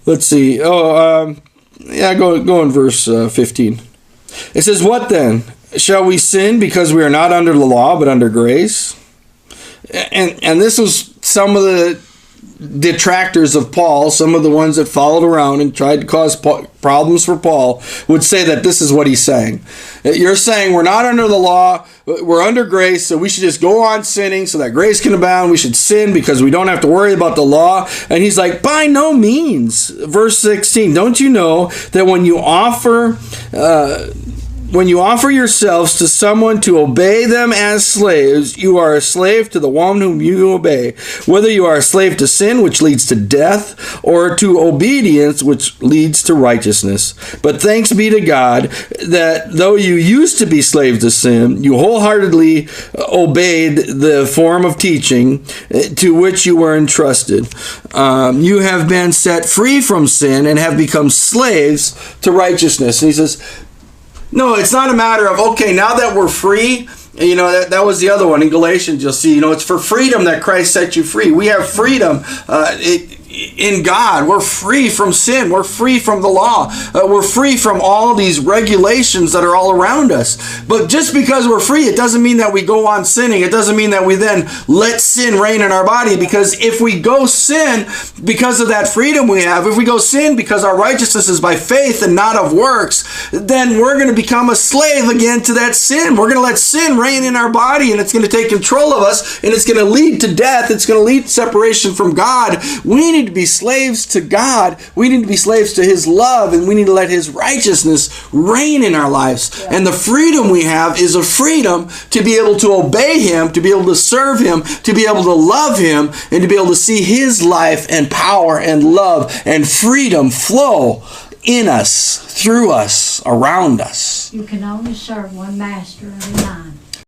Let's see. Go in verse 15. It says, "What then? Shall we sin because we are not under the law, but under grace?" And this was some of the detractors of Paul, some of the ones that followed around and tried to cause problems for Paul, would say that this is what he's saying. You're saying we're not under the law, we're under grace, so we should just go on sinning so that grace can abound. We should sin because we don't have to worry about the law. And he's like, by no means. Verse 16, don't you know that when you offer yourselves to someone to obey them as slaves, you are a slave to the one whom you obey, whether you are a slave to sin, which leads to death, or to obedience, which leads to righteousness. But thanks be to God that though you used to be slaves to sin, you wholeheartedly obeyed the form of teaching to which you were entrusted. You have been set free from sin and have become slaves to righteousness. And he says, no, it's not a matter of, okay, now that we're free, that was the other one in Galatians, you'll see, it's for freedom that Christ set you free. We have freedom in God. We're free from sin. We're free from the law. We're free from all these regulations that are all around us. But just because we're free, it doesn't mean that we go on sinning. It doesn't mean that we then let sin reign in our body. Because if we go sin because of that freedom we have, if we go sin because our righteousness is by faith and not of works, then we're going to become a slave again to that sin. We're going to let sin reign in our body, and it's going to take control of us, and it's going to lead to death. It's going to lead to separation from God. We need to be slaves to God. We need to be slaves to His love, and we need to let His righteousness reign in our lives. Yeah. And the freedom we have is a freedom to be able to obey Him, to be able to serve Him, to be able to love Him, and to be able to see His life and power and love and freedom flow in us, through us, around us. You can only serve one master at a time.